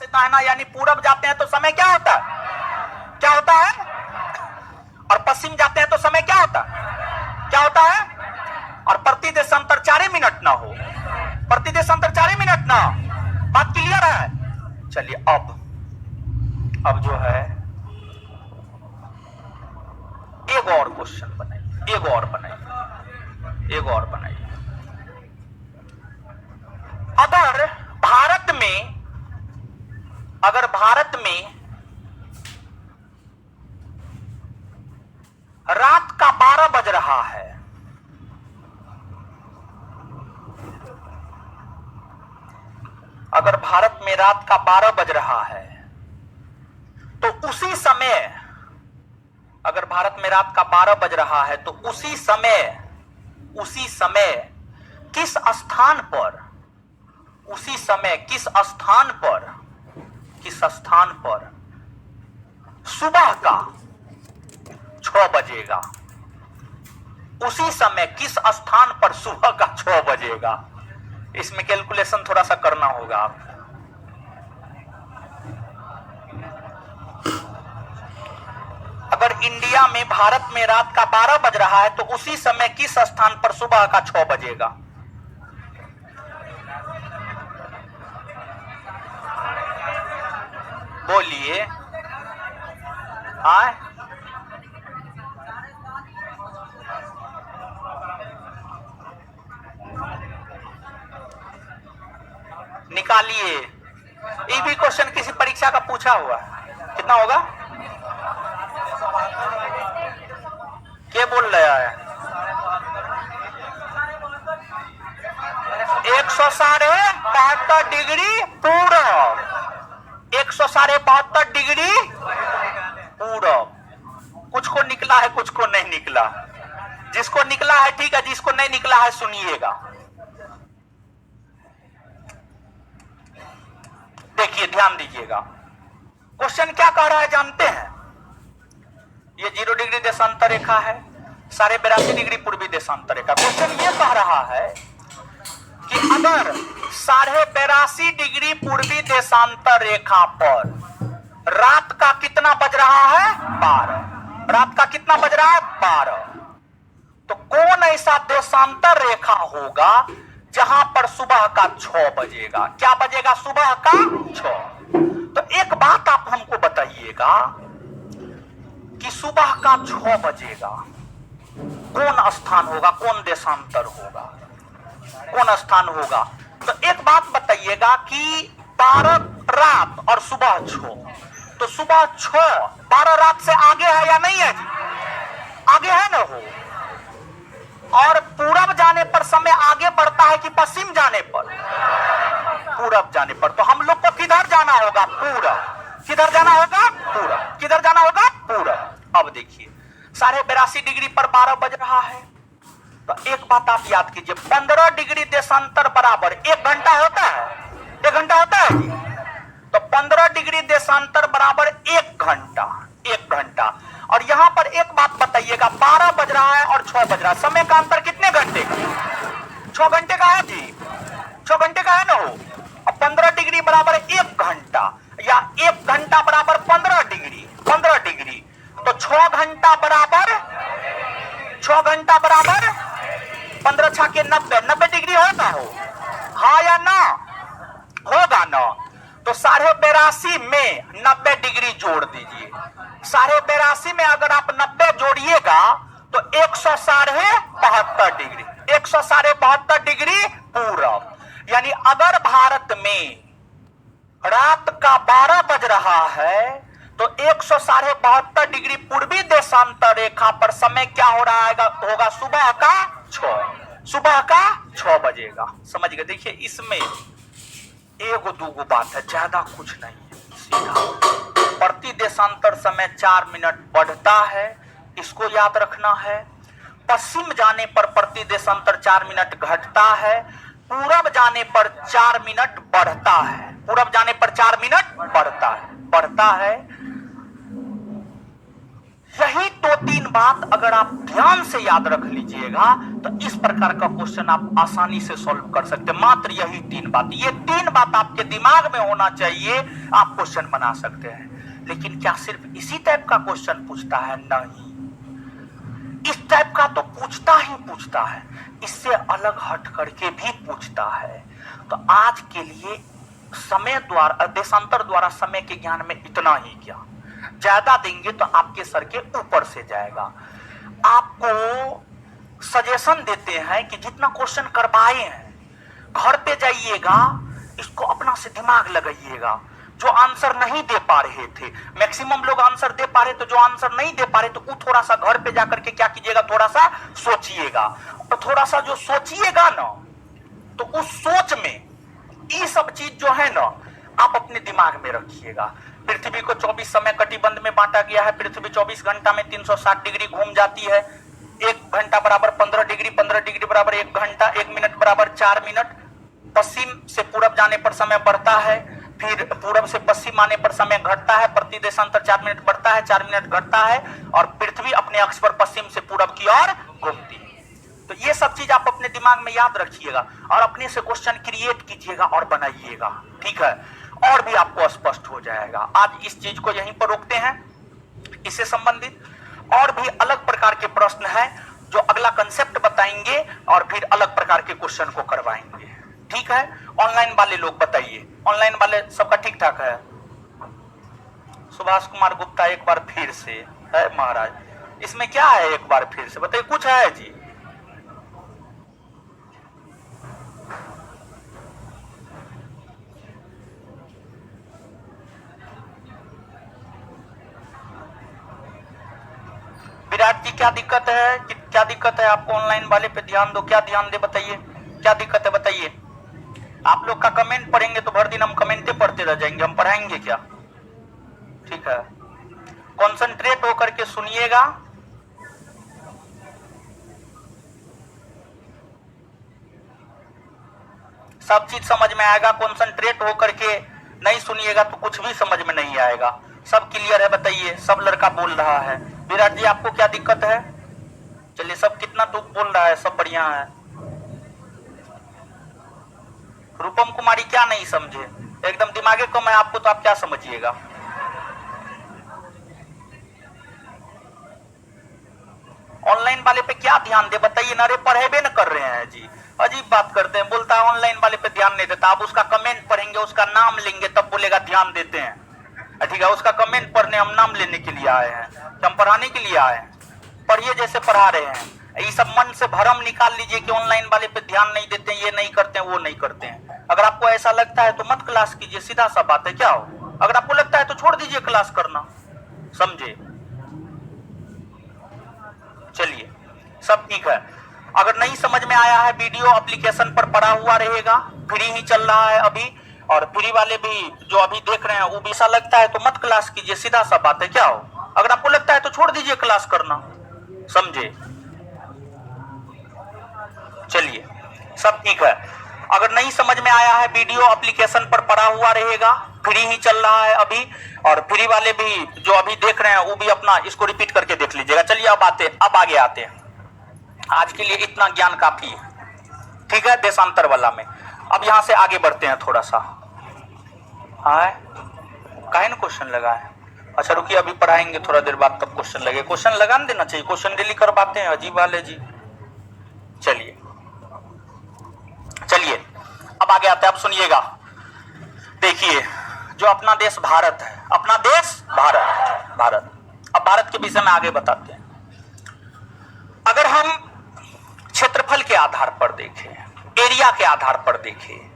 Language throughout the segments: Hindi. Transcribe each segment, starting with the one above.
से दाहिना यानी पूरब जाते हैं तो समय क्या होता है, क्या होता है, और पश्चिम जाते हैं तो समय क्या होता है, क्या होता है, और प्रति देशांतर 4 मिनट ना हो, प्रति देशांतर 4 मिनट ना। बात क्लियर है? चलिए अब जो है एक और क्वेश्चन बनाइए, एक और बनाइए, एक और बनाइए। अगर भारत में रात का 12 बज रहा है, अगर भारत में रात का 12 बज रहा है तो उसी समय, अगर भारत में रात का 12 बज रहा है तो उसी समय किस स्थान पर, उसी समय किस स्थान पर सुबह का 6 बजेगा, उसी समय किस स्थान पर सुबह का 6 बजेगा। इसमें कैलकुलेशन थोड़ा सा करना होगा आप। अगर इंडिया में भारत में रात का 12 बज रहा है तो उसी समय किस स्थान पर सुबह का 6 बजेगा। बोलिए। हाँ, निकालिए। ये भी क्वेश्चन किसी परीक्षा का पूछा हुआ है। कितना होगा? क्या बोल रहा है? 172 डिग्री पूरब, 172 डिग्री पूरब। कुछ को निकला है, कुछ को नहीं निकला। जिसको निकला है ठीक है, जिसको नहीं निकला है सुनिएगा। देखिए, ध्यान दीजिएगा। क्वेश्चन क्या कह रहा है जानते हैं? ये 0 डिग्री देशांतर रेखा है, 82.5 डिग्री पूर्वी देशांतर रेखा। क्वेश्चन ये कह रहा है कि अगर 82.5 डिग्री पूर्वी देशांतर रेखा पर रात का कितना बज रहा है? 12। रात का कितना बज रहा है? 12। तो कौन ऐसा देशांतर रेखा होगा जहां पर सुबह का 6 बजेगा? क्या बजेगा? सुबह का 6। तो एक बात आप हमको बताइएगा कि सुबह का 6 बजेगा कौन स्थान होगा, कौन देशांतर होगा, कौन स्थान होगा? तो एक बात बताइएगा कि 12 रात और सुबह 6, तो सुबह 6 12 रात से आगे है या नहीं है जी? आगे है ना हो। और पूरब जाने पर समय आगे बढ़ता है कि पश्चिम जाने पर? पूरब जाने पर। तो हम लोग को किधर जाना होगा? पूरब। किधर जाना होगा? पूरब। किधर जाना होगा? पूरब। अब देखिए, 82.5 डिग्री पर 12 बज रहा है, तो एक बात आप याद कीजिए, 15 डिग्री देशांतर बराबर 1 घंटा होता है। 1 घंटा होता है जी। तो 15 डिग्री देशांतर बराबर 1 घंटा, 1 घंटा। और यहां पर एक बात बताइएगा, 12 बज रहा है और 6 बज रहा है, समय का अंतर कितने घंटे का? 6 घंटे का है जी। 6 घंटे का है ना हो। अब 15 डिग्री बराबर 1 घंटा, या 1 घंटा बराबर 15 डिग्री, 15 डिग्री। तो 6 घंटा बराबर 6 घंटा बराबर 15 छाके 90, 90 डिग्री होगा हो। हाँ या ना? होगा ना। तो 82.5 में 90 डिग्री जोड़ दीजिए। 82.5 में अगर आप 90 जोड़िएगा तो 172 डिग्री, 172 डिग्री पूरब। यानी अगर भारत में रात का 12 बज रहा है तो 172 डिग्री पूर्वी देशांतर रेखा पर समय क्या हो रहा है? होगा सुबह का 6, सुबह का 6 बजेगा। समझ गए? देखिए, इसमें एगो दूगो बात है, ज्यादा कुछ नहीं है। सीधा प्रति देशांतर समय 4 मिनट बढ़ता है, इसको याद रखना है। पश्चिम जाने पर प्रति देशांतर 4 मिनट घटता है, पूरब जाने पर 4 मिनट बढ़ता है, पूरब जाने पर 4 मिनट बढ़ता है। यही 2-3 बात अगर आप ध्यान से याद रख लीजिएगा तो इस प्रकार का क्वेश्चन आप आसानी से सॉल्व कर सकते हैं। मात्र यही 3 बात, ये 3 बात आपके दिमाग में होना चाहिए, आप क्वेश्चन बना सकते हैं। लेकिन क्या सिर्फ इसी टाइप का क्वेश्चन पूछता है? नहीं, इस टाइप का तो पूछता ही पूछता है, इससे अलग हट करके भी पूछता है। तो आज के लिए समय द्वारा, देशांतर द्वारा समय के ज्ञान में इतना ही ज्ञान, ज्यादा देंगे तो आपके सर के ऊपर से जाएगा। आपको सजेशन देते हैं कि जितना क्वेश्चन करवाए हैं घर पे जाइएगा, इसको अपना से दिमाग लगाइएगा। जो आंसर नहीं दे पा रहे थे, मैक्सिमम लोग आंसर दे पा रहे, तो जो आंसर नहीं दे पा रहे तो वो थोड़ा सा घर पे जाकर के क्या कीजिएगा, थोड़ा सा सोचिएगा। तो थोड़ा सा जो सोचिएगा ना, तो उस सोच में ये सब चीज जो है ना आप अपने दिमाग में रखिएगा। पृथ्वी को 24 समय कटिबंध में बांटा गया है। पृथ्वी 24 घंटा में 360 डिग्री घूम जाती है। 1 घंटा बराबर 15 डिग्री, 15 डिग्री बराबर 1 घंटा, 1 मिनट बराबर 4 मिनट। पश्चिम से पूरब जाने पर समय बढ़ता है, फिर पूरब से पश्चिम आने पर समय घटता है। प्रति देशांतर 4 मिनट बढ़ता है, 4 मिनट घटता है, और पृथ्वी अपने अक्ष पर पश्चिम से पूरब की ओर घूमती है। तो ये सब चीज आप अपने दिमाग में याद रखिएगा और अपने से क्वेश्चन क्रिएट कीजिएगा और बनाइएगा, ठीक है? और भी आपको स्पष्ट हो जाएगा। आज इस चीज को यहीं पर रोकते हैं। इससे संबंधित और भी अलग प्रकार के प्रश्न हैं जो अगला कंसेप्ट बताएंगे और फिर अलग प्रकार के क्वेश्चन को करवाएंगे, ठीक है? ऑनलाइन वाले लोग बताइए, ऑनलाइन वाले सबका ठीक ठाक है? सुभाष कुमार गुप्ता एक बार फिर से है महाराज, इसमें क्या है एक बार फिर से बताइए, कुछ है जी? विराट जी क्या दिक्कत है, क्या दिक्कत है आपको? ऑनलाइन वाले पे ध्यान दो, क्या ध्यान दे बताइए, क्या दिक्कत है बताइए। आप लोग का कमेंट पढ़ेंगे तो भर दिन हम कमेंटे पढ़ते रह जाएंगे, हम पढ़ाएंगे क्या? ठीक है, कॉन्सेंट्रेट होकर के सुनिएगा। सब चीज समझ में आएगा। कॉन्सेंट्रेट होकर के नहीं सुनिएगा तो कुछ भी समझ में नहीं आएगा। सब क्लियर है बताइए? सब लड़का बोल रहा है। विराट जी आपको क्या दिक्कत है? चलिए, सब कितना तो बोल रहा है, सब बढ़िया है। रूपम कुमारी क्या नहीं समझे? एकदम दिमागे कम है आपको तो आप क्या समझिएगा? ऑनलाइन वाले पे क्या ध्यान दे बताइए ना। अरे पढ़ेबे न कर रहे हैं जी, अजीब बात करते हैं। बोलता है ऑनलाइन वाले पे ध्यान नहीं देता। आप उसका कमेंट पढ़ेंगे, उसका नाम लेंगे तब बोलेगा ध्यान देते हैं। ठीक है, उसका कमेंट पढ़ने हम नाम लेने के लिए आए हैं, हम पढ़ाने के लिए आए हैं। पढ़िए जैसे पढ़ा रहे हैं। ये सब मन से भरम निकाल लीजिए कि ऑनलाइन वाले पे ध्यान नहीं देते हैं, ये नहीं करते हैं, वो नहीं करते हैं। अगर आपको ऐसा लगता है तो मत क्लास कीजिए, सीधा सा बात है। क्या हो, अगर आपको लगता है तो छोड़ दीजिए क्लास करना, समझे? चलिए, सब ठीक है। अगर नहीं समझ में आया है, वीडियो एप्लीकेशन पर पड़ा हुआ रहेगा, फ्री ही चल रहा है अभी, और फ्री वाले भी जो अभी देख रहे हैं वो भी ऐसा लगता है तो मत क्लास कीजिए, सीधा सा बात है। क्या हो, अगर आपको लगता है तो छोड़ दीजिए क्लास करना, समझे? चलिए, सब ठीक है। अगर नहीं समझ में आया है, वीडियो एप्लीकेशन पर पड़ा हुआ रहेगा, फ्री ही चल रहा है अभी, और फ्री वाले भी जो अभी देख रहे हैं वो भी अपना इसको रिपीट करके देख लीजिएगा। चलिए, अब आगे आते हैं। आज के लिए इतना ज्ञान काफी है, ठीक है? देशांतर वाला में अब यहां से आगे बढ़ते हैं थोड़ा सा। हाँ, काहे ना क्वेश्चन लगा है? अच्छा रुकिए, अभी पढ़ाएंगे थोड़ा देर बाद, तब क्वेश्चन लगे। क्वेश्चन लगा देना चाहिए, क्वेश्चन डेली करवाते हैं अजीब वाले जी। चलिए चलिए, अब आगे आते हैं। अब सुनिएगा, देखिए, जो अपना देश भारत है, अपना देश भारत। अब भारत के विषय में आगे बताते हैं। अगर हम क्षेत्रफल के आधार पर देखें, एरिया के आधार पर देखें,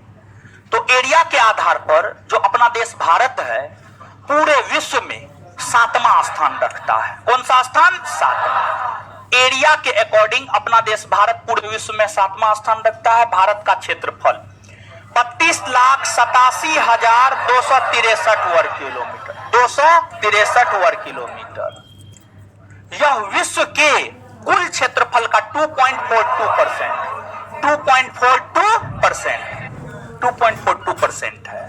तो एरिया के आधार पर जो अपना देश भारत है पूरे विश्व में 7वां स्थान रखता है। कौन सा स्थान? 7वां। एरिया के अकॉर्डिंग अपना देश भारत पूरे विश्व में 7वां स्थान रखता है। भारत का क्षेत्रफल 32,87,263 वर्ग किलोमीटर, 263 वर्ग किलोमीटर। यह विश्व के कुल क्षेत्रफल का 2.42% है।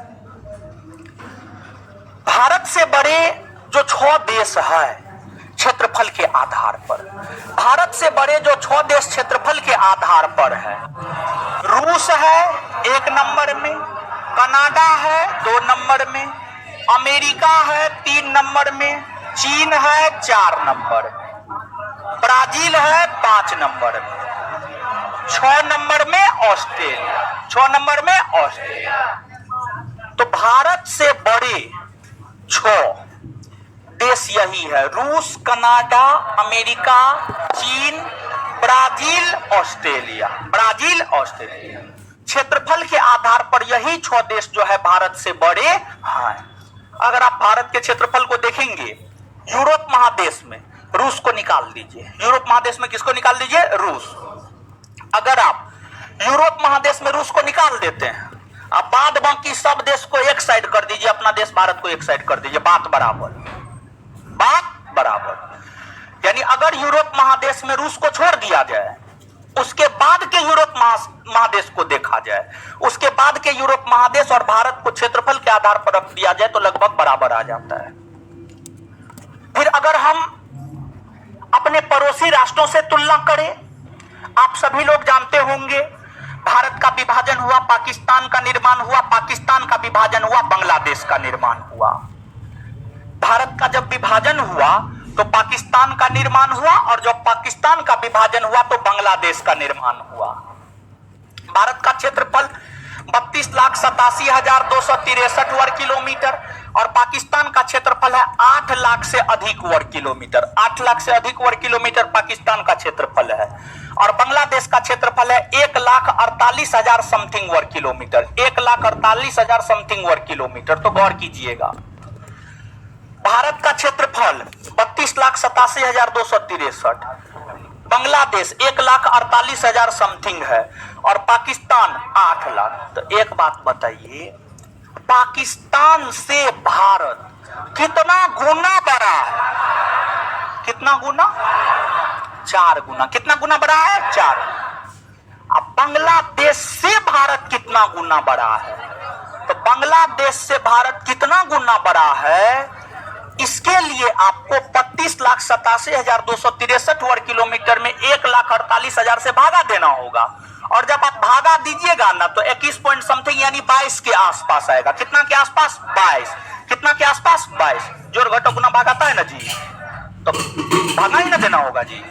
भारत से बड़े जो 6 देश है, क्षेत्रफल के आधार पर। भारत से बड़े जो 6 देश क्षेत्रफल के आधार पर है, रूस है 1 नंबर में, कनाडा है 2 नंबर में, अमेरिका है 3 नंबर में, चीन है 4 नंबर में, ब्राजील है 5 नंबर में, 6 नंबर में ऑस्ट्रेलिया, 6 नंबर में ऑस्ट्रेलिया। तो भारत से बड़े 6 देश यही है, रूस, कनाडा, अमेरिका, चीन, ब्राजील, ऑस्ट्रेलिया। ब्राजील, ऑस्ट्रेलिया क्षेत्रफल के आधार पर यही 6 देश जो है भारत से बड़े हैं। अगर आप भारत के क्षेत्रफल को देखेंगे, यूरोप महादेश में रूस को निकाल दीजिए, यूरोप महादेश में किसको निकाल दीजिए? रूस। अगर आप यूरोप महादेश में रूस को निकाल देते हैं, अब बाद बाकी सब देश को एक साइड कर दीजिए, अपना देश भारत को एक साइड कर दीजिए, बात बराबर, बात बराबर। यानी अगर यूरोप महादेश में रूस को छोड़ दिया जाए, उसके बाद के यूरोप महादेश को देखा जाए, उसके बाद के यूरोप महादेश और भारत को क्षेत्रफल के आधार पर रख दिया जाए तो लगभग बराबर आ जाता है। फिर अगर हम अपने पड़ोसी राष्ट्रों से तुलना करें, आप सभी लोग जानते होंगे भारत का विभाजन हुआ, पाकिस्तान का निर्माण हुआ, पाकिस्तान का विभाजन हुआ, बांग्लादेश का निर्माण हुआ। भारत का जब विभाजन हुआ तो पाकिस्तान का निर्माण हुआ, और जब पाकिस्तान का विभाजन हुआ तो बांग्लादेश का निर्माण हुआ। भारत का क्षेत्रफल 32,87,263 वर्ग किलोमीटर और पाकिस्तान का क्षेत्रफल है 8 लाख से अधिक वर्ग किलोमीटर। 8 लाख से अधिक वर्ग किलोमीटर पाकिस्तान का क्षेत्रफल है, और बांग्लादेश का क्षेत्रफल है 1,48,000 समथिंग वर्ग किलोमीटर। 1,48,000 समथिंग वर्ग किलोमीटर। तो गौर कीजिएगा, भारत का क्षेत्रफल 32,87,263, बांग्लादेश 1,48,000 समथिंग है, और पाकिस्तान 8 लाख। तो एक बात बताइए, पाकिस्तान से भारत कितना गुना बड़ा है? कितना गुना? 4 गुना। कितना गुना बड़ा है? 4। अब बांग्लादेश से भारत कितना गुना बड़ा है? तो बांग्लादेश से भारत कितना गुना बड़ा है, इसके लिए आपको 32,87,263 वर्ग किलोमीटर में 1,48,000 से भागा देना होगा, और जब आप भागा दीजिएगा ना तो 21 पॉइंट समथिंग यानी 22 के आसपास आएगा। कितना के आसपास? 22। कितना के आसपास? 22। जोड़ घटाओ गुना भागाता है ना जी, तो भागा ही ना देना होगा जी।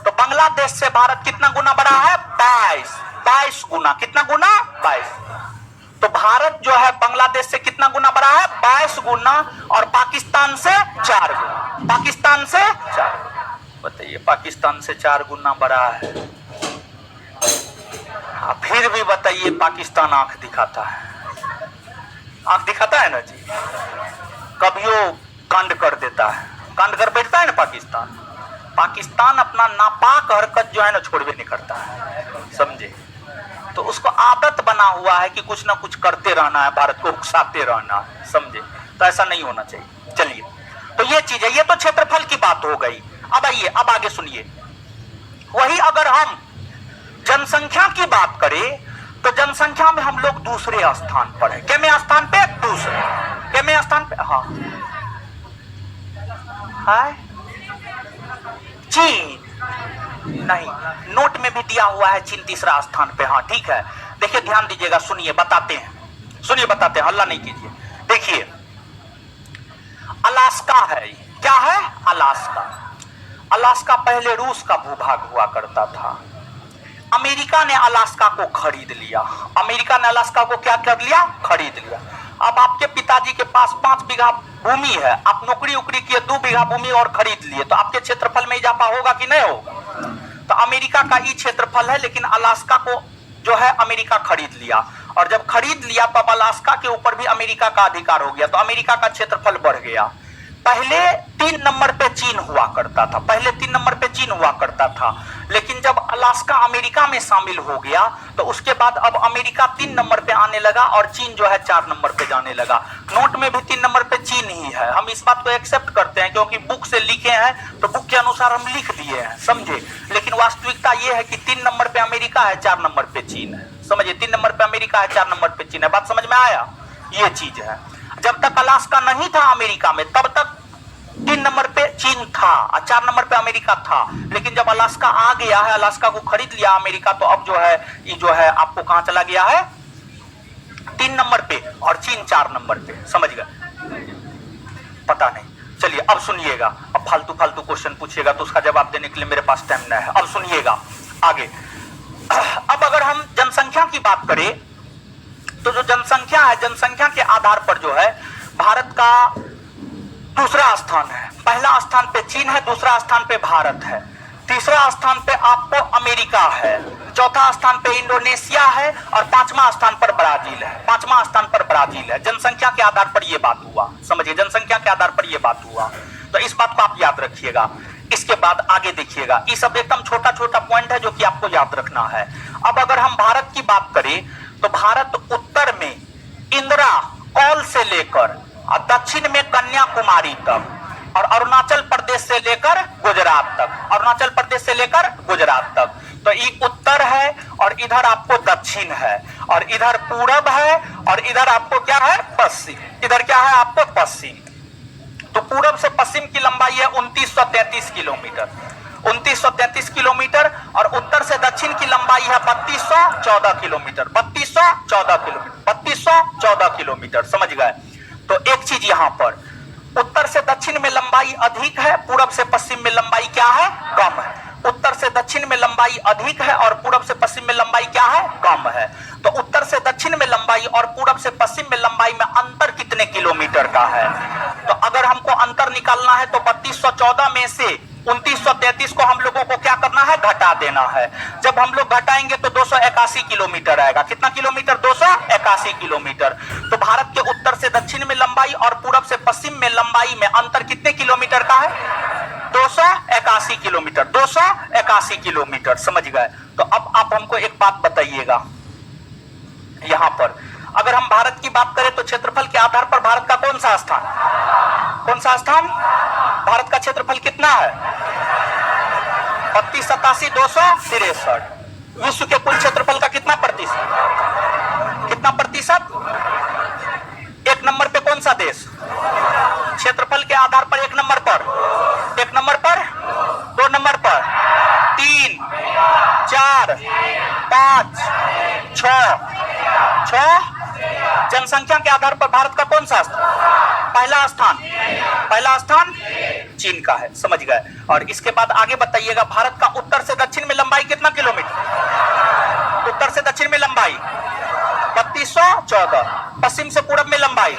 तो बांग्लादेश से भारत कितना गुना बड़ा है? 22 गुना। कितना गुना? 22। तो भारत जो है बांग्लादेश से कितना गुना बड़ा है? 22 गुना, और पाकिस्तान से 4 गुना। पाकिस्तान से 4। बताइए, पाकिस्तान से 4 गुना बड़ा है। फिर भी बताइए, पाकिस्तान आंख दिखाता है? आंख दिखाता है ना जी, कभियो कांड कर देता है, कांड कर बैठता है ना पाकिस्तान। पाकिस्तान अपना नापाक हरकत जो है ना छोड़वे नहीं करता है, समझे? तो उसको आदत बना हुआ है कि कुछ ना कुछ करते रहना है, भारत को उकसाते रहना है, समझे? तो ऐसा नहीं होना चाहिए। चलिए, तो ये चीज है, ये तो क्षेत्रफल की बात हो गई। अब आइए, अब आगे सुनिए। वही अगर हम जनसंख्या की बात करें तो जनसंख्या में हम लोग दूसरे स्थान पर है। कितने स्थान पे? दूसरे। कितने स्थान पे? हाँ, है चीन नहीं, नोट में भी दिया हुआ है चीन तीसरा स्थान पे। हाँ ठीक है, देखिए ध्यान दीजिएगा, सुनिए बताते हैं, सुनिए बताते हैं, हल्ला नहीं कीजिए। देखिए, अलास्का है, क्या है? अलास्का। अलास्का पहले रूस का भूभाग हुआ करता था। अमेरिका ने अलास्का को खरीद लिया। अमेरिका ने अलास्का को क्या कर लिया? खरीद लिया। अब आपके पिताजी के पास 5 बीघा भूमि है, आप नौकरी उकरी किए, 2 बीघा भूमि और खरीद लिए, तो आपके क्षेत्रफल में इजाफा होगा कि नहीं होगा? तो अमेरिका का ही क्षेत्रफल है, लेकिन अलास्का को जो है अमेरिका खरीद लिया, और जब खरीद लिया तो अब अलास्का के ऊपर भी अमेरिका का अधिकार हो गया, तो अमेरिका का क्षेत्रफल बढ़ गया। पहले 3 नंबर पे चीन हुआ करता था, पहले 3 नंबर पे चीन हुआ करता था, लेकिन जब अलास्का अमेरिका में शामिल हो गया तो उसके बाद अब अमेरिका 3 नंबर पे आने लगा और चीन जो है 4 नंबर पे जाने लगा। नोट में भी 3 नंबर पे चीन ही है, हम इस बात को एक्सेप्ट करते हैं क्योंकि बुक से लिखे हैं तो बुक के अनुसार हम लिख दिए हैं, समझे? लेकिन वास्तविकता यह है कि 3 नंबर पे अमेरिका है, 4 नंबर पे चीन है, समझिए? 3 नंबर पे अमेरिका है, 4 नंबर पे चीन है। बात समझ में आया? ये चीज है। जब तक अलास्का नहीं था अमेरिका में तब तक 3 नंबर पे चीन था और 4 नंबर पे अमेरिका था। लेकिन जब अलास्का आ गया है, अलास्का को खरीद लिया अमेरिका, तो अब जो है ये जो है आपको कहां चला गया है, 3 नंबर पे, और चीन 4 नंबर पे। समझ गए? पता नहीं। चलिए अब सुनिएगा, अब फालतू फालतू क्वेश्चन पूछिएगा तो उसका जवाब देने के लिए मेरे पास टाइम नहीं है। अब सुनिएगा आगे। अब अगर हम जनसंख्या की बात करें तो जो जनसंख्या है, जनसंख्या के आधार पर जो है भारत का दूसरा स्थान है। पहला स्थान पे चीन है, दूसरा स्थान पे भारत है, तीसरा स्थान पे आपको अमेरिका है, चौथा स्थान पे इंडोनेशिया है और 5वां स्थान पर ब्राजील है। 5वां स्थान पर ब्राजील है। जनसंख्या के आधार पर यह बात हुआ, समझिए, जनसंख्या के आधार पर यह बात हुआ। तो इस बात को आप याद रखिएगा। इसके बाद आगे देखिएगा, ये सब एकदम छोटा छोटा पॉइंट है जो कि आपको याद रखना है। अब अगर हम भारत की बात करें तो भारत उत्तर में इंदिरा कौल से लेकर और दक्षिण में कन्याकुमारी तक और अरुणाचल प्रदेश से लेकर गुजरात तक, अरुणाचल प्रदेश से लेकर गुजरात तक, तो ये उत्तर है और इधर आपको दक्षिण है और इधर पूरब है और इधर आपको क्या है, पश्चिम। इधर क्या है आपको, पश्चिम। तो पूरब से पश्चिम की लंबाई है 2933 किलोमीटर, 2933 किलोमीटर, और उत्तर से दक्षिण की लंबाई है 3214 किलोमीटर, 3214 किलोमीटर, 3214 किलोमीटर। समझ गए? तो एक चीज यहां पर, उत्तर से दक्षिण में लंबाई अधिक है, पूरब से पश्चिम में लंबाई क्या है, कम है। उत्तर से दक्षिण में लंबाई अधिक है और पूरब से पश्चिम में लंबाई क्या है, कम है। तो उत्तर से दक्षिण में लंबाई और पूरब से पश्चिम में लंबाई में अंतर कितने किलोमीटर का है? तो अगर हमको अंतर निकालना है तो 3214 में से 2933 को हम लोगों को क्या करना है, घटा देना है। जब हम लोग घटाएंगे तो 281 किलोमीटर आएगा। कितना किलोमीटर? 281 किलोमीटर। तो भारत के उत्तर से दक्षिण में लंबाई और पूरब से पश्चिम में लंबाई में अंतर कितने किलोमीटर का है? 281 किलोमीटर, 281 किलोमीटर। समझ गए? तो अब आप हमको एक बात बताइएगा, यहां पर अगर हम भारत की बात करें तो क्षेत्रफल के आधार पर भारत का कौन सा स्थान, कौन सा स्थान? भारत का क्षेत्रफल कितना है? 32, 87, 263। विश्व के कुल क्षेत्रफल का कितना प्रतिशत, कितना प्रतिशत? 1 नंबर पे कौन सा देश? क्षेत्रफल के आधार पर 1 नंबर पर, 1 नंबर पर, 2 नंबर पर, 3, 4, 5, 6। जनसंख्या के आधार पर भारत का कौन सा स्थान? पहला स्थान, पहला स्थान चीन का है। समझ गए? और इसके बाद आगे बताइएगा, भारत का उत्तर से दक्षिण में लंबाई कितना किलोमीटर? उत्तर से दक्षिण में लंबाई 3214, पश्चिम से पूरब में लंबाई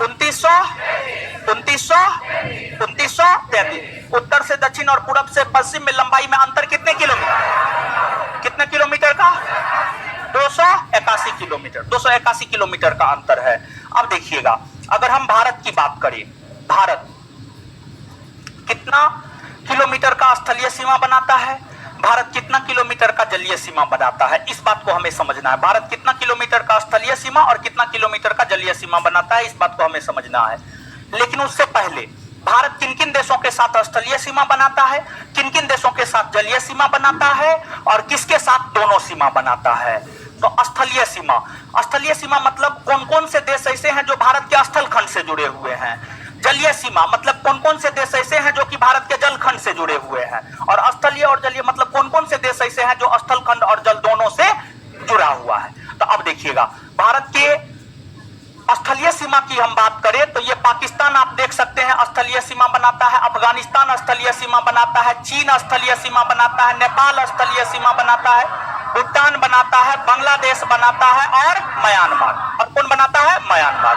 2933। उत्तर से दक्षिण और पूरब से पश्चिम में लंबाई में अंतर कितने किलोमीटर, कितने किलोमीटर का? 281 किलोमीटर, 281 किलोमीटर का अंतर है। अब देखिएगा, अगर हम भारत की बात करें, भारत कितना किलोमीटर का स्थलीय सीमा बनाता है, भारत कितना किलोमीटर का जलीय सीमा बनाता है, इस बात को हमें समझना है। भारत कितना किलोमीटर का स्थलीय सीमा और कितना किलोमीटर का जलीय सीमा बनाता है, इस बात को हमें समझना है। लेकिन उससे पहले भारत किन किन देशों के साथ स्थलीय सीमा बनाता है, किन किन देशों के साथ जलीय सीमा बनाता है और किसके साथ दोनों सीमा बनाता है? तो स्थलीय सीमा, स्थलीय सीमा मतलब कौन कौन से देश ऐसे हैं जो भारत के स्थल खंड से जुड़े हुए हैं। जलीय सीमा मतलब कौन कौन से देश ऐसे हैं जो कि भारत के जल खंड से जुड़े हुए हैं। और स्थलीय और जलीय मतलब कौन कौन से देश ऐसे हैं जो स्थल खंड और जल दोनों से जुड़ा हुआ है। तो अब देखिएगा, भारत के स्थलीय सीमा की हम बात करें तो ये पाकिस्तान आप देख सकते हैं स्थलीय सीमा बनाता है, अफगानिस्तान स्थलीय सीमा बनाता है, चीन स्थलीय सीमा बनाता है, नेपाल स्थलीय सीमा बनाता है, भूटान बनाता है, बांग्लादेश बनाता है और म्यांमार। और कौन बनाता है? म्यांमार।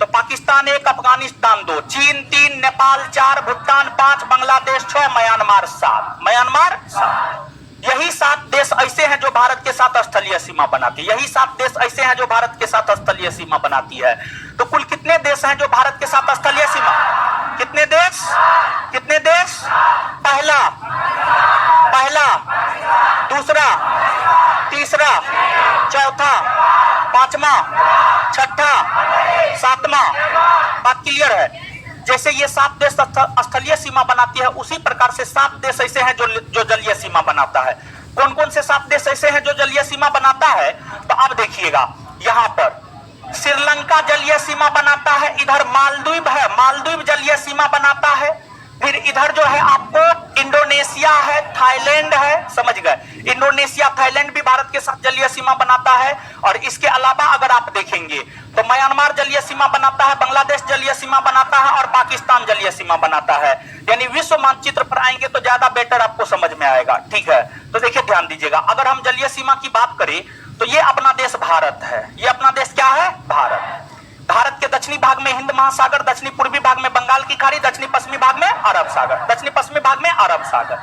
तो पाकिस्तान 1, अफगानिस्तान 2, चीन 3, नेपाल 4, भूटान 5, बांग्लादेश 6, म्यांमार 7, म्यांमार 7। यही 7 देश ऐसे हैं जो भारत के साथ स्थलीय सीमा बनाती है, यही 7 देश ऐसे हैं जो भारत के साथ स्थलीय सीमा बनाती है। तो कुल कितने देश हैं जो भारत के साथ स्थलीय सीमा? कितने देश? कितने देश? पहला, पहला, दूसरा, तीसरा, चौथा, पांचवा, छठा, सातवां। बात क्लियर है? जैसे ये 7 देश स्थलीय सीमा बनाती है, उसी प्रकार से 7 देश ऐसे हैं जो जलीय सीमा बनाता है। कौन कौन से 7 देश ऐसे हैं जो जलीय सीमा बनाता है? तो अब देखिएगा, यहां पर श्रीलंका जलीय सीमा बनाता है, इधर मालदीव है, मालदीव जलीय सीमा बनाता है, फिर इधर जो है आपको इंडोनेशिया है, थाईलैंड है, समझ गए। इंडोनेशिया थाईलैंड भी भारत के साथ जलीय सीमा बनाता है। और इसके अलावा अगर आप देखेंगे तो म्यांमार जलीय सीमा बनाता है, बांग्लादेश जलीय सीमा बनाता है और पाकिस्तान जलीय सीमा बनाता है। यानी विश्व मानचित्र पर आएंगे तो ज्यादा बेटर आपको समझ में आएगा, ठीक है। तो देखिए ध्यान दीजिएगा, अगर हम जलीय सीमा की बात करें तो ये अपना देश भारत है। ये अपना देश क्या है? भारत। भारत के दक्षिणी भाग में हिंद महासागर, दक्षिणी पूर्वी भाग में बंगाल की खाड़ी, दक्षिणी पश्चिमी भाग में अरब सागर, दक्षिणी पश्चिमी भाग में अरब सागर।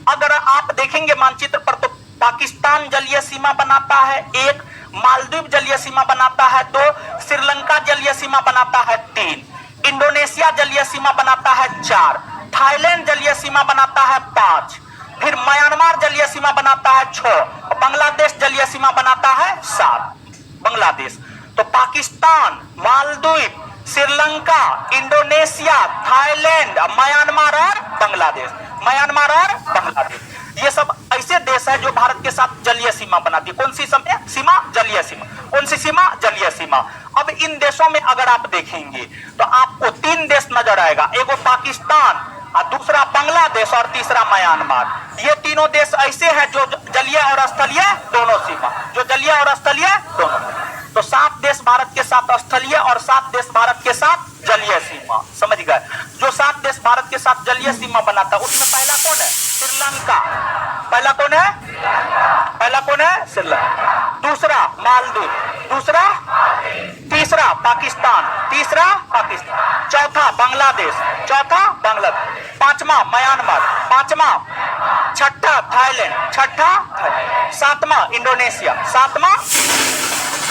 अगर आप देखेंगे मानचित्र पर तो पाकिस्तान जलीय सीमा बनाता है 1, मालदीव जलीय सीमा बनाता है 2, श्रीलंका जलीय सीमा बनाता है 3, इंडोनेशिया जलीय सीमा बनाता है 4, थाईलैंड जलीय सीमा बनाता है 5, फिर म्यांमार जलीय सीमा बनाता है 6, बांग्लादेश जलीय सीमा बनाता है 7। बांग्लादेश तो Pakistan, Maldives, Sri Lanka, Indonesia, Thailand, Myanmar और बांग्लादेश। म्यांमार और बांग्लादेश ये सब ऐसे देश है जो भारत के साथ जलीय सीमा बनाती है। कौन सी सीमा? जलीय सीमा। कौन सी सीमा? जलीय सीमा। अब इन देशों में अगर आप देखेंगे तो आपको 3 देश नजर आएगा, एगो पाकिस्तान और दूसरा बांग्लादेश और तीसरा म्यांमार। ये तीनों देश ऐसे हैं जो जलीय और स्थलीय दोनों सीमा, जो जलीय और स्थलीय दोनों। तो 7 देश भारत के साथ स्थलीय और 7 देश भारत के साथ जलीय सीमा, समझ गए। जो 7 देश भारत के साथ जलीय सीमा बनाता है उसमें पहला कौन है? श्रीलंका। पहला कौन है? पहला कौन है? श्रीलंका। दूसरा मालदीव, दूसरा, तीसरा पाकिस्तान, तीसरा पाकिस्तान, चौथा बांग्लादेश, चौथा बांग्लादेश, पांचवा म्यांमार, पांचवा, छठा थाईलैंड, छठा, सातवां इंडोनेशिया, सातवां।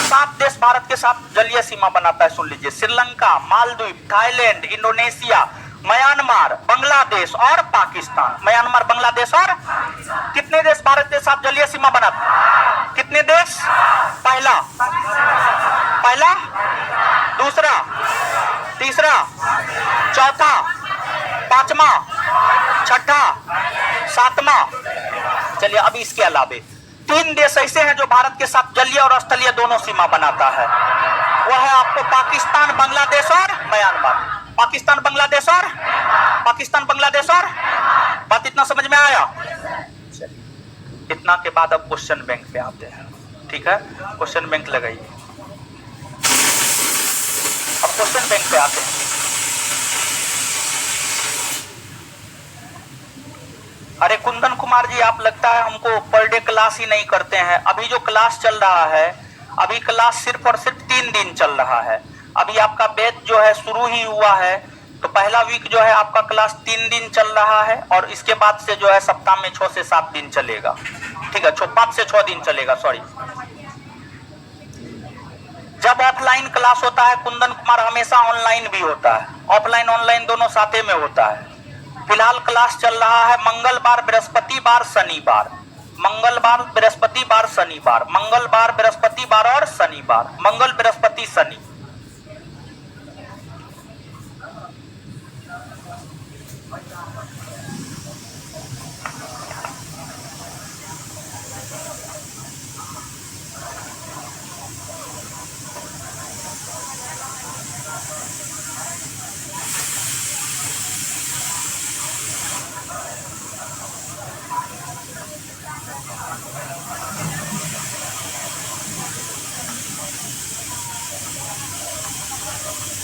7 देश भारत के साथ जलीय सीमा बनाता है, सुन लीजिए। Sri Lanka, Maldives, Thailand, Indonesia, Myanmar, Bangladesh और पाकिस्तान। म्यांमार, बांग्लादेश और कितने देश भारत के साथ जलीय सीमा बनाते हैं? कितने देश? पहला, पहला, दूसरा, तीसरा, चौथा, पांचवा, छठा, सातवां। चलिए अब इसके अलावे 3 देश ऐसे हैं जो भारत के साथ जलीय और स्थलीय दोनों सीमा बनाता है। वह है आपको पाकिस्तान, बांग्लादेश और म्यांमार। पाकिस्तान, बांग्लादेश और पाकिस्तान, बांग्लादेश और बात इतना समझ में आया? इतना के बाद अब क्वेश्चन बैंक पे आते हैं, ठीक है। क्वेश्चन बैंक लगाइए। अब क्वेश्चन बैंक पे आते हैं। अरे कुंदन कुमार जी, आप लगता है हमको पर डे क्लास ही नहीं करते हैं। अभी जो क्लास चल रहा है, अभी क्लास सिर्फ और सिर्फ 3 दिन चल रहा है। अभी आपका बैच जो है शुरू ही हुआ है, तो पहला वीक जो है आपका क्लास 3 दिन चल रहा है और इसके बाद से जो है सप्ताह में 6 से 7 दिन चलेगा, ठीक है। 5 से 6 दिन चलेगा, सॉरी। जब ऑफलाइन क्लास होता है कुंदन कुमार, हमेशा ऑनलाइन भी होता है। ऑफलाइन ऑनलाइन दोनों साथे में होता है। फिलहाल क्लास चल रहा है मंगलवार, बृहस्पतिवार, शनिवार। मंगलवार, बृहस्पतिवार, शनिवार, मंगलवार, बृहस्पतिवार और शनिवार, मंगल, बृहस्पति, शनि।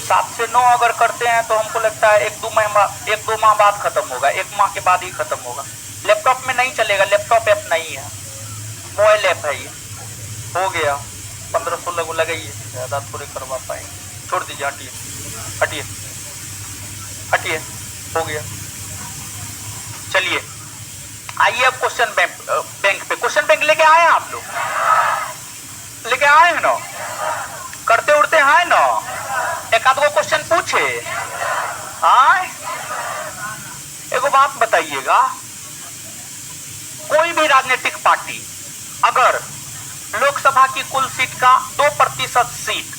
सात से 9 अगर करते हैं तो हमको लगता है 1-2 माह बाद खत्म होगा, 1 माह के बाद ही खत्म होगा। लैपटॉप में नहीं चलेगा, लैपटॉप ऐप नहीं है, मोबाइल ऐप है ये। हो गया 1500 लोग लगाइए, ज्यादा थोड़े करवा पाएंगे। छोड़ दीजिए, हटिए हटिए हटिए, हो गया। चलिए आइए अब क्वेश्चन बैंक पे। क्वेश्चन बैंक लेके आए हैं आप लोग? लेके आए हैं ना? करते उड़ते हैं ना? एक आध गो क्वेश्चन पूछे। हाँ, एगो बात बताइएगा, कोई भी राजनीतिक पार्टी अगर लोकसभा की कुल सीट का 2% सीट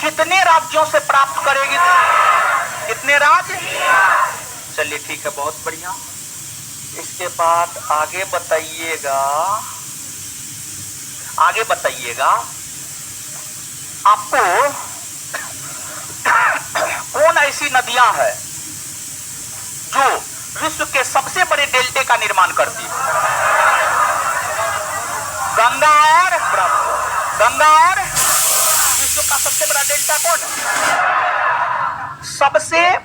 कितने राज्यों से प्राप्त करेगी? कितने राज्य? चलिए ठीक है, बहुत बढ़िया। इसके बाद आगे बताइएगा, आगे बताइएगा आपको कौन ऐसी नदियां हैं जो विश्व के सबसे बड़े डेल्टे का निर्माण करती है? गंगा और गंगा और विश्व का सबसे बड़ा डेल्टा कौन है? सबसे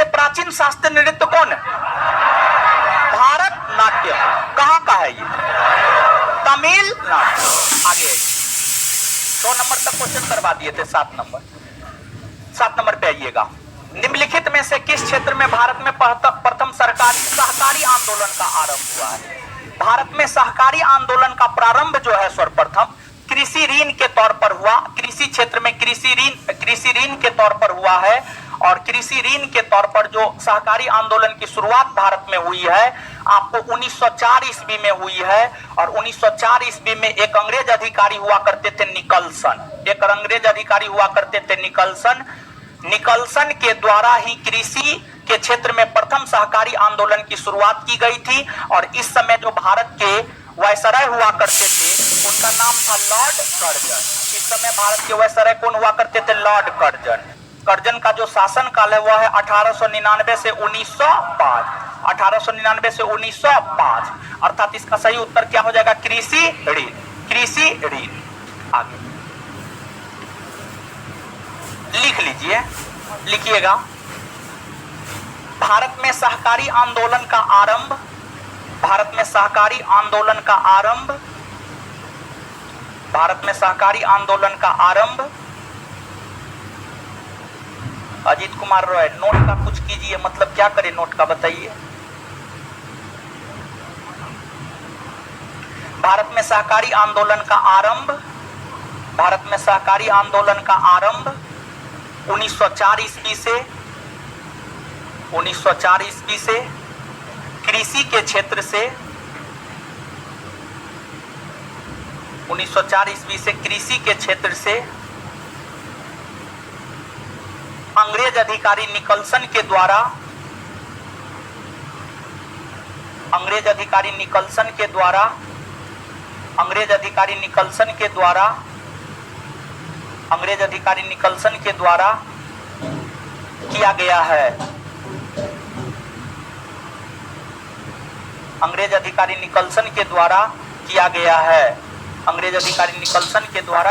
प्राचीन शास्त्रीय नृत्य कौन है? भारतनाट्यम। कहां का है ये? तमिलनाडु। आगे 100 नंबर तक क्वेश्चन करवा दिए थे। 7 नंबर पे आइएगा। निम्नलिखित में से किस क्षेत्र में भारत में प्रथम सहकारी आंदोलन का आरंभ हुआ है? भारत में सहकारी आंदोलन का प्रारंभ जो है सर्वप्रथम कृषि ऋण के तौर पर हुआ। कृषि क्षेत्र में कृषि ऋण के तौर पर हुआ है। और कृषि ऋण के तौर पर जो सहकारी आंदोलन की शुरुआत भारत में हुई है आपको 1904 ईस्वी में हुई है। और 1904 ईस्वी में एक अंग्रेज अधिकारी हुआ करते थे निकलसन के द्वारा ही कृषि के क्षेत्र में प्रथम सहकारी आंदोलन की शुरुआत की गई थी। और इस समय जो भारत के वायसराय हुआ करते थे उनका नाम था लॉर्ड कर्जन। इस समय भारत के वायसराय कौन हुआ करते थे? Lord Curzon. कर्जन का जो शासन काल है वह है 1899 से 1905। 1899 से 1905 अर्थात इसका सही उत्तर क्या हो जाएगा? कृषि ऋण। आगे लिख लीजिए, लिखिएगा। भारत में सहकारी आंदोलन का आरंभ अजीत कुमार रॉय, नोट का कुछ कीजिए। मतलब क्या करें नोट का, बताइए। भारत में सहकारी आंदोलन का आरंभ 1904 ईस्वी से कृषि के क्षेत्र से 1904 ईस्वी से कृषि के क्षेत्र से अंग्रेज अधिकारी निकलसन के द्वारा अंग्रेज अधिकारी निकलसन के द्वारा किया गया है। अंग्रेज अधिकारी निकलसन के द्वारा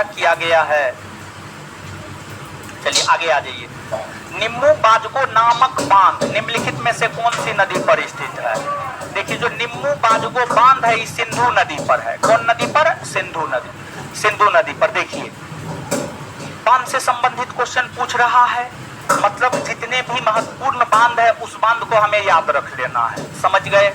किया गया है। चलिए आगे आ जाइए। निम्बू बाजगो नामक बांध निम्नलिखित में से कौन सी नदी पर स्थित है? देखिए जो निम्बू बाजगो बांध है इस सिंधु नदी पर है। कौन नदी पर? सिंधु नदी पर। देखिए बांध से संबंधित क्वेश्चन पूछ रहा है, मतलब जितने भी महत्वपूर्ण बांध है उस बांध को हमें याद रख लेना है। समझ गए?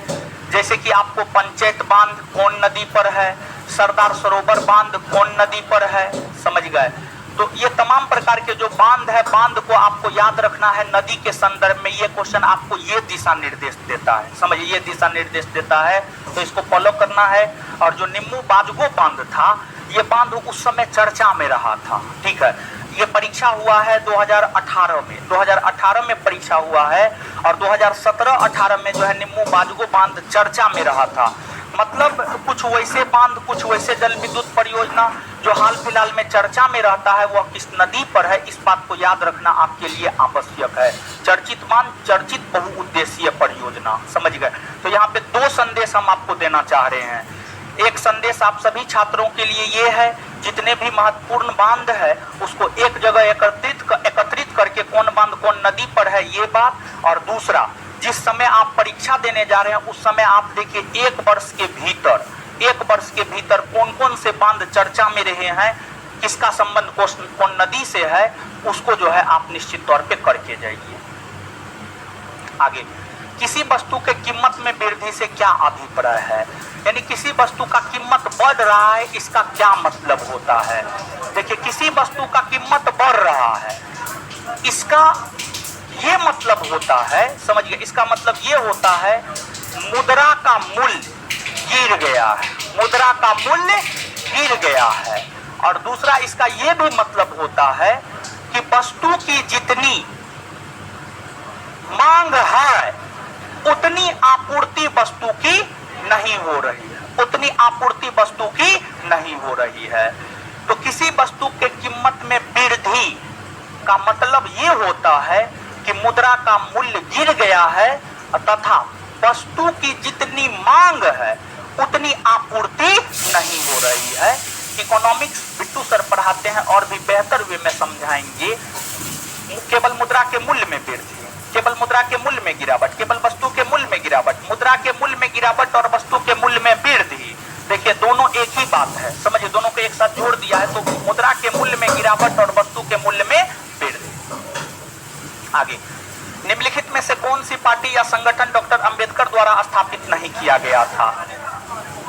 जैसे कि आपको पंचायत बांध कौन नदी पर है, सरदार सरोवर बांध कौन नदी पर है, समझ गए? तो ये तमाम प्रकार के जो बांध है, बांध को आपको याद रखना है। नदी के संदर्भ में ये क्वेश्चन आपको ये दिशा निर्देश देता है, समझिए, ये दिशा निर्देश देता है, तो इसको फॉलो करना है। और जो निम्बू बाजगो बांध था, ये बांध उस समय चर्चा में रहा था, ठीक है। ये परीक्षा हुआ है 2018 में परीक्षा हुआ है। और 2017-18 में जो है निम्बू बाजगो बांध चर्चा में रहा था। मतलब कुछ वैसे बांध, कुछ वैसे जल विद्युत परियोजना जो हाल फिलहाल में चर्चा में रहता है वह किस नदी पर है, इस बात को याद रखना आपके लिए आवश्यक है। चर्चित बांध, चर्चित बहुउद्देशीय परियोजना, समझ गए? तो यहाँ पे 2 संदेश हम आपको देना चाह रहे हैं। एक संदेश आप सभी छात्रों के लिए ये है, जितने भी महत्वपूर्ण बांध है उसको एक जगह एकत्रित करके कौन बांध कौन नदी पर है ये बात। और दूसरा, जिस समय आप परीक्षा देने जा रहे हैं उस समय आप देखिए 1 वर्ष के भीतर कौन कौन से बांध चर्चा में रहे हैं, किसका संबंध कौन नदी से है, उसको जो है आप निश्चित तौर पे करके जाइए। आगे, किसी वस्तु के कीमत में वृद्धि से क्या अभिप्राय है? यानी किसी वस्तु का कीमत बढ़ रहा है, इसका क्या मतलब होता है? देखिए किसी वस्तु का कीमत बढ़ रहा है, इसका ये मतलब होता है, समझिए, इसका मतलब ये होता है मुद्रा का मूल्य गिर गया है। और दूसरा इसका ये भी मतलब होता है कि वस्तु की जितनी मांग है उतनी आपूर्ति वस्तु की नहीं हो रही है। तो किसी वस्तु के कीमत में वृद्धि का मतलब ये होता है कि मुद्रा का मूल्य गिर गया है तथा वस्तु की जितनी मांग है उतनी आपूर्ति नहीं हो रही है। इकोनॉमिक्स बिट्टू सर पढ़ाते हैं और भी बेहतर वे में समझाएंगे। केवल मुद्रा के मूल्य में वृद्धि, केवल मुद्रा के मूल्य में गिरावट, केवल वस्तु के मूल्य में गिरावट, मुद्रा के मूल्य में गिरावट और वस्तु के मूल्य में वृद्धि, देखिए दोनों एक ही बात है, समझिए दोनों को एक साथ जोड़ दिया है तो मुद्रा के मूल्य में गिरावट और वस्तु के मूल्य में वृद्धि। आगे, निम्नलिखित में से कौन सी पार्टी या संगठन डॉक्टर अंबेडकर द्वारा स्थापित नहीं किया गया था?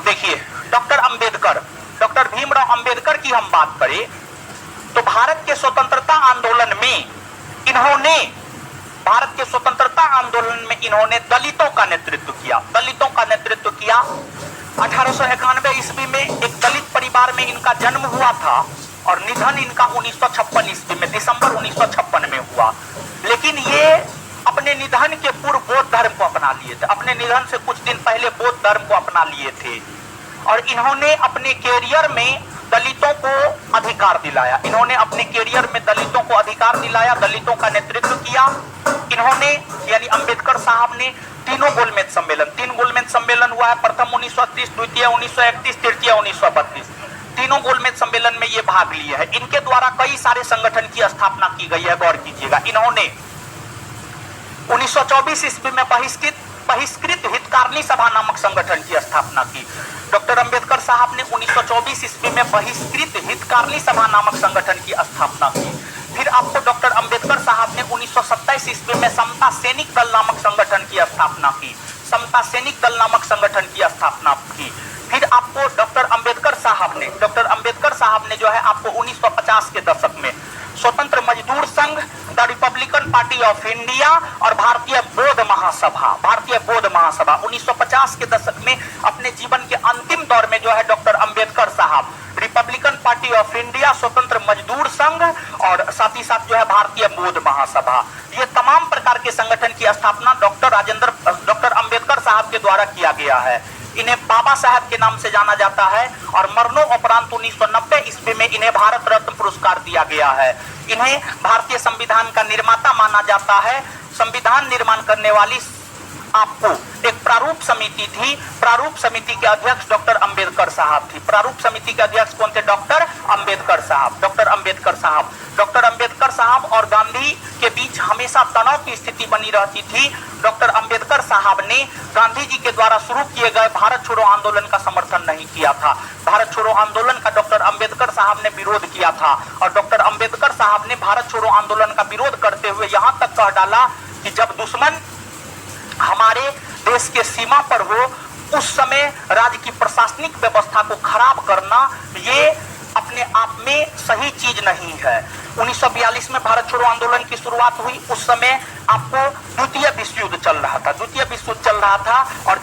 देखिए डॉक्टर अंबेडकर, डॉक्टर भीमराव अंबेडकर की हम बात करें तो भारत के स्वतंत्रता आंदोलन में इन्होंने, भारत के स्वतंत्रता आंदोलन में इन्होंने दलितों का नेतृत्व किया, दलितों का नेतृत्व किया। 1891 ईस्वी में एक दलित परिवार में इनका जन्म हुआ था और निधन इनका 1956 ईस्वी में, दिसंबर 1956 में हुआ। लेकिन ये अपने निधन के पूर्व बौद्ध धर्म को अपना लिए थे, अपने निधन से कुछ दिन पहले बौद्ध धर्म को अपना लिए थे और इन्होंने अपने कैरियर में दलितों को अधिकार दिलाया, इन्होंने अपने कैरियर में दलितों को अधिकार दिलाया, दलितों का नेतृत्व किया। इन्होंने यानी अंबेडकर साहब ने तीनों गोलमेज सम्मेलन, 3 गोलमेज सम्मेलन हुआ है, प्रथम 1930, द्वितीय 1931, तृतीय 1932, तीनों गोलमेज सम्मेलन में ये भाग लिए हैं। इनके द्वारा कई सारे संगठन की स्थापना की गई है, गौर कीजिएगा। इन्होंने 1924 ईस्वी में बहिष्कृत हितकारिणी सभा नामक संगठन की स्थापना की। डॉक्टर अंबेडकर साहब ने 1924 ईस्वी में बहिष्कृत हितकारिणी सभा नामक संगठन की स्थापना की। फिर आपको डॉक्टर अंबेडकर साहब ने 1927 ईस्वी में समता सैनिक दल नामक संगठन की स्थापना की, समता सैनिक दल नामक संगठन की स्थापना की। फिर आपको डॉक्टर अंबेडकर साहब ने जो है आपको 1950 के दशक में स्वतंत्र मजदूर संघ, the Republican Party of India और भारतीय बौद्ध महासभा 1950 के दशक में अपने जीवन के अंतिम दौर में जो है डॉक्टर अंबेडकर साहब रिपब्लिकन पार्टी ऑफ इंडिया, स्वतंत्र मजदूर संघ और साथ ही साथ जो है भारतीय बौद्ध महासभा, ये तमाम प्रकार के संगठन की स्थापना डॉक्टर अंबेडकर साहब के द्वारा किया गया है। इन्हें बाबा साहब के नाम से जाना जाता है और मरणोपरांत 1990 ईस्वी में इन्हें भारत रत्न पुरस्कार दिया गया है। इन्हें भारतीय संविधान का निर्माता माना जाता है। संविधान निर्माण करने वाली आपको एक प्रारूप समिति थी, प्रारूप समिति के अध्यक्ष डॉक्टर अंबेडकर साहब थी। प्रारूप समिति के अध्यक्ष कौन थे? डॉक्टर अंबेडकर साहब। डॉक्टर अंबेडकर साहब और गांधी के बीच हमेशा तनाव की स्थिति बनी रहती थी। डॉक्टर अंबेडकर साहब ने गांधी जी के द्वारा शुरू किए गए भारत छोड़ो आंदोलन का समर्थन नहीं किया था। भारत छोड़ो आंदोलन का डॉक्टर अंबेडकर साहब ने विरोध किया था और डॉक्टर अंबेडकर साहब ने भारत छोड़ो आंदोलन का विरोध करते हुए यहां तक कह डाला कि जब दुश्मन हमारे देश के सीमा पर हो उस समय राज्य की प्रशासनिक व्यवस्था को खराब करना ये अपने आप में सही चीज नहीं है। 1942 में भारत छोड़ो आंदोलन की शुरुआत हुई, उस समय आपको द्वितीय विश्व युद्ध चल रहा था और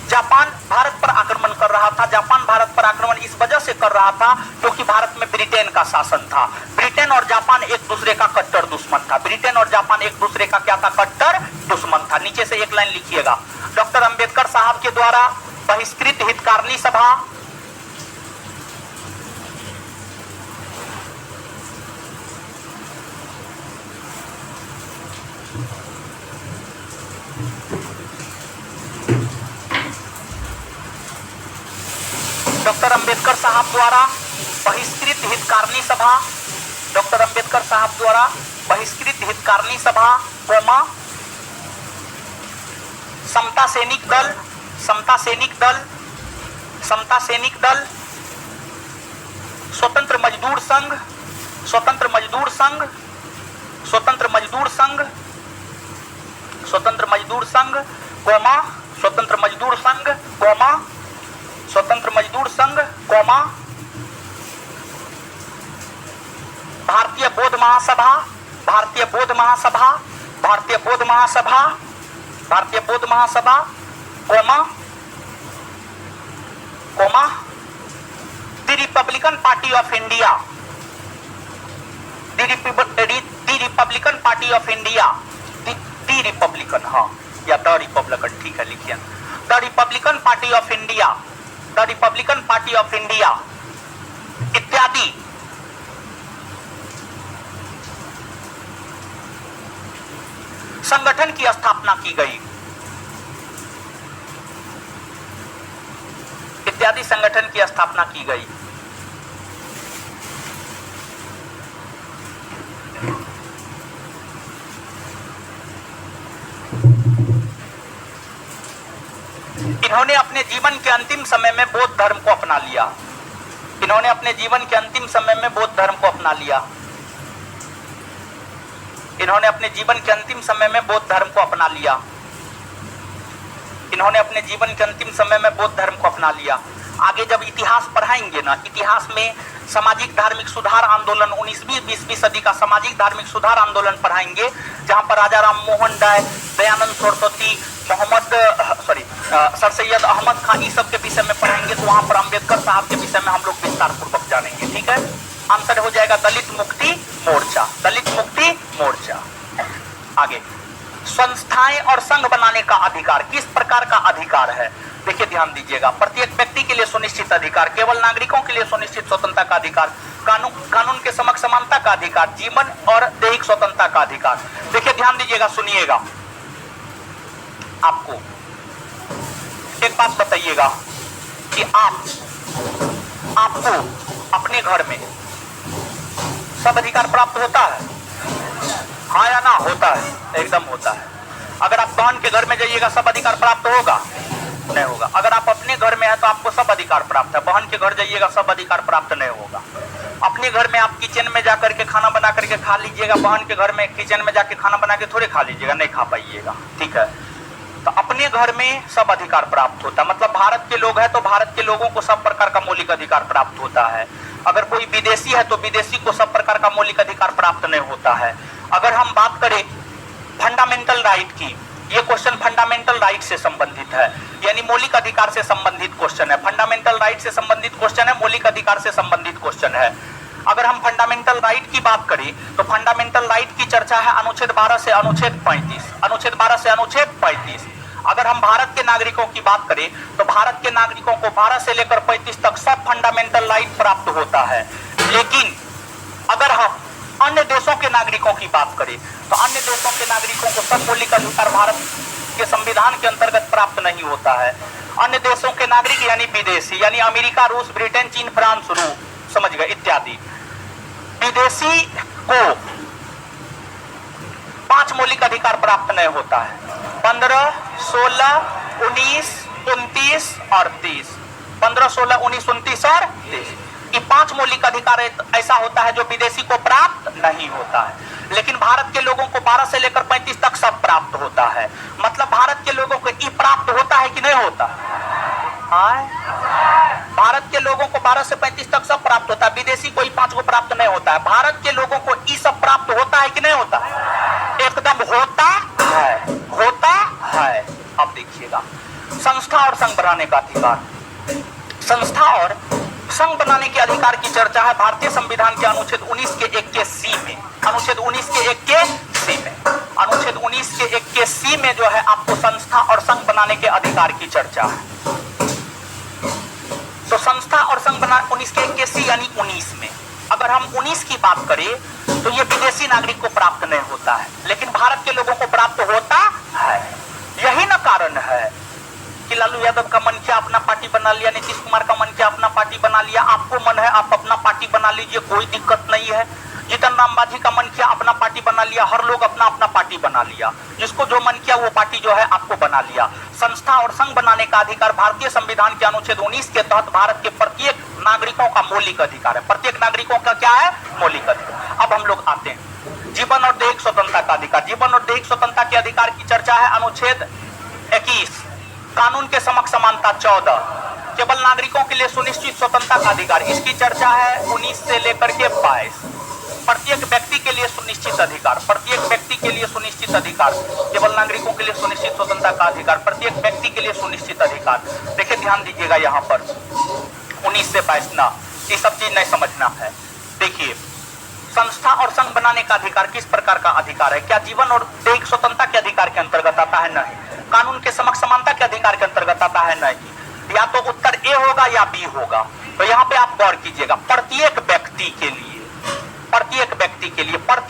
जापान भारत पर आक्रमण कर रहा था। जापान भारत पर आक्रमण इस वजह से कर रहा था क्योंकि भारत में ब्रिटेन का शासन था। ब्रिटेन और जापान एक दूसरे का कट्टर दुश्मन था। ब्रिटेन और जापान एक दूसरे का क्या था? कट्टर दुश्मन था। नीचे से एक लाइन लिखिएगा। डॉक्टर अंबेडकर साहब के द्वारा बहिष्कृत हितकारिणी सभा, डॉक्टर अंबेडकर साहब द्वारा बहिष्कृत हितकारिणी सभा, डॉक्टर अंबेडकर साहब द्वारा बहिष्कृत हितकारिणी सभा, समता सैनिक दल, स्वतंत्र मजदूर संघ, स्वतंत्र मजदूर संघ, स्वतंत्र मजदूर संघ, स्वतंत्र मजदूर संघ, स्वतंत्र मजदूर संघ, स्वतंत्र मजदूर संघ, भारतीय Bauddh Mahasabha, Bharatiya Bauddh Mahasabha, Bharatiya Bauddh Mahasabha, Bharatiya Bauddh Mahasabha, the Republican Party of India, the Republican Party of India, the Republican, हाँ या द रिपब्लिकन, ठीक है लिखिए, the Republican Party of India, the Republican Party of India इत्यादि संगठन की स्थापना की गई, इत्यादि संगठन की स्थापना की गई। इन्होंने अपने जीवन के अंतिम समय में बौद्ध धर्म को अपना लिया। इन्होंने अपने जीवन के अंतिम समय में बौद्ध धर्म को अपना लिया। इन्होंने अपने जीवन के अंतिम समय में बौद्ध धर्म को अपना लिया। इन्होंने अपने जीवन के अंतिम समय में बौद्ध धर्म को अपना लिया। आगे जब इतिहास पढ़ाएंगे ना, इतिहास में सामाजिक धार्मिक सुधार आंदोलन 19वीं 20वीं सदी का सामाजिक धार्मिक सुधार आंदोलन पढ़ाएंगे, जहां पर राजा राम मोहन राय, दयानंद सरस्वती, सर सैयद अहमद खान, इस सब के विषय में पढ़ाएंगे, तो वहां पर अंबेडकर साहब के विषय में हम लोग विस्तार पूर्वक जानेंगे। ठीक है, आंसर हो जाएगा दलित मुक्ति मोर्चा, दलित मुक्ति मोर्चा। आगे, संस्थाएं और संघ बनाने का अधिकार किस प्रकार का अधिकार है? देखिए ध्यान दीजिएगा, प्रत्येक व्यक्ति के लिए सुनिश्चित अधिकार, केवल नागरिकों के लिए सुनिश्चित स्वतंत्रता का अधिकार, कानून के समक्ष समानता का अधिकार, जीवन और दैहिक स्वतंत्रता का अधिकार। देखिए ध्यान दीजिएगा, सुनिएगा, आपको एक बात बताइएगा कि आपको अपने घर में सब अधिकार प्राप्त होता है? हाँ या ना? होता है, एकदम होता है। अगर आप बहन के घर में जाइएगा सब अधिकार प्राप्त होगा? नहीं होगा। अगर आप अपने घर में है तो आपको सब अधिकार प्राप्त है, बहन के घर जाइएगा सब अधिकार प्राप्त नहीं होगा। अपने घर में आप किचन में जाकर के खाना बना करके खा लीजिएगा, बहन के घर में किचन में जाके खाना बना के थोड़े खा लीजिएगा, नहीं खा पाइएगा। ठीक है, तो अपने घर में सब अधिकार प्राप्त होता है। मतलब भारत के लोग हैं तो भारत के लोगों को सब प्रकार का मौलिक अधिकार प्राप्त होता है। अगर कोई विदेशी है तो विदेशी को सब प्रकार का मौलिक अधिकार प्राप्त नहीं होता है। अगर हम बात करें फंडामेंटल राइट की, ये क्वेश्चन फंडामेंटल राइट से संबंधित है, यानी मौलिक अधिकार से संबंधित क्वेश्चन है। फंडामेंटल राइट से संबंधित क्वेश्चन है, मौलिक अधिकार से संबंधित क्वेश्चन है। अगर हम फंडामेंटल राइट की बात करें तो फंडामेंटल राइट की चर्चा है अनुच्छेद 12 से अनुच्छेद 35, अनुच्छेद 12 से अनुच्छेद 35। अगर हम भारत के नागरिकों की बात करें तो भारत के नागरिकों को 12 से लेकर 35 तक सब फंडामेंटल राइट प्राप्त होता है। लेकिन अगर हम अन्य देशों के नागरिकों की बात करें तो अन्य देशों के नागरिकों को सब मौलिक अधिकार भारत के संविधान के अंतर्गत प्राप्त नहीं होता है। अन्य देशों के नागरिक यानी विदेशी, यानी अमेरिका, रूस, ब्रिटेन, चीन, फ्रांस, रूस, समझ गए, इत्यादि। विदेशी को 5 मौलिक अधिकार प्राप्त नहीं होता है, 15, 16, 19, 29 और 30। 15, 16, 19, 29 और 30, ये 5 मौलिक अधिकार ऐसा होता है जो विदेशी को प्राप्त नहीं होता है। लेकिन भारत के लोगों को 12 से लेकर 35 तक सब प्राप्त होता है। मतलब भारत के लोगों को ये प्राप्त होता है कि नहीं होता? भारत के लोगों को 12 से 35 तक सब प्राप्त होता है, विदेशी को 5 को प्राप्त नहीं होता है। भारत के लोगों को ये सब प्राप्त होता है कि नहीं होता? एकदम होता है, होता है। अब देखिएगा, संस्था और संघ बनाने का अधिकार। संस्था और संघ बनाने के अधिकार की चर्चा है भारतीय संविधान के अनुच्छेद 19 के 1 के सी में। अनुच्छेद 19 के 1 के सी में, अनुच्छेद 19 के 1 के सी में जो है आपको संस्था और संघ बनाने के अधिकार की चर्चा है। तो संस्था और संघ बना 19 के 1 के सी यानी 19 में। अगर हम 19 की बात करें तो ये विदेशी नागरिक को प्राप्त नहीं होता है, लेकिन भारत के लोगों को प्राप्त होता है। यही ना कारण है कि लालू यादव का मन किया अपना पार्टी बना लिया, नीतीश कुमार का मन किया अपना पार्टी बना लिया। आपको मन है आप अपना पार्टी बना लीजिए, कोई दिक्कत नहीं है। जीतन राम मांझी का मन किया अपना पार्टी बना लिया, हर लोग अपना अपना पार्टी बना लिया, जिसको जो मन किया वो पार्टी जो है आपको बना लिया। संस्था और संघ बनाने का अधिकार भारतीय संविधान के अनुच्छेद 19 के तहत भारत के प्रत्येक नागरिकों का मौलिक अधिकार है। प्रत्येक नागरिकों का क्या है? मौलिक अधिकार। अब हम लोग आते हैं जीवन और दैहिक स्वतंत्रता का अधिकार। जीवन और दैहिक स्वतंत्रता के अधिकार की चर्चा है अनुच्छेद 21, कानून के समक्ष समानता 14, केवल नागरिकों के लिए सुनिश्चित स्वतंत्रता का अधिकार, इसकी चर्चा है 19 से लेकर के 22। प्रत्येक व्यक्ति के लिए सुनिश्चित अधिकार, प्रत्येक व्यक्ति के लिए सुनिश्चित अधिकार, केवल नागरिकों के लिए सुनिश्चित स्वतंत्रता का अधिकार, प्रत्येक व्यक्ति के लिए सुनिश्चित अधिकार। देखिए ध्यान दीजिएगा, यहाँ पर 19 से 22 ना, ये सब चीज नहीं समझना है। देखिए, संस्था और संघ बनाने का अधिकार किस प्रकार का अधिकार है? क्या जीवन और दैहिक स्वतंत्रता के अधिकार के अंतर्गत आता है? नहीं। कानून के समक्ष समानता के अधिकार के अंतर्गत आता है? नहीं। या तो उत्तर ए होगा या बी होगा। तो यहाँ पे आप गौर कीजिएगा, प्रत्येक व्यक्ति के लिए, प्रत्येक व्यक्ति के लिए, प्रत्येक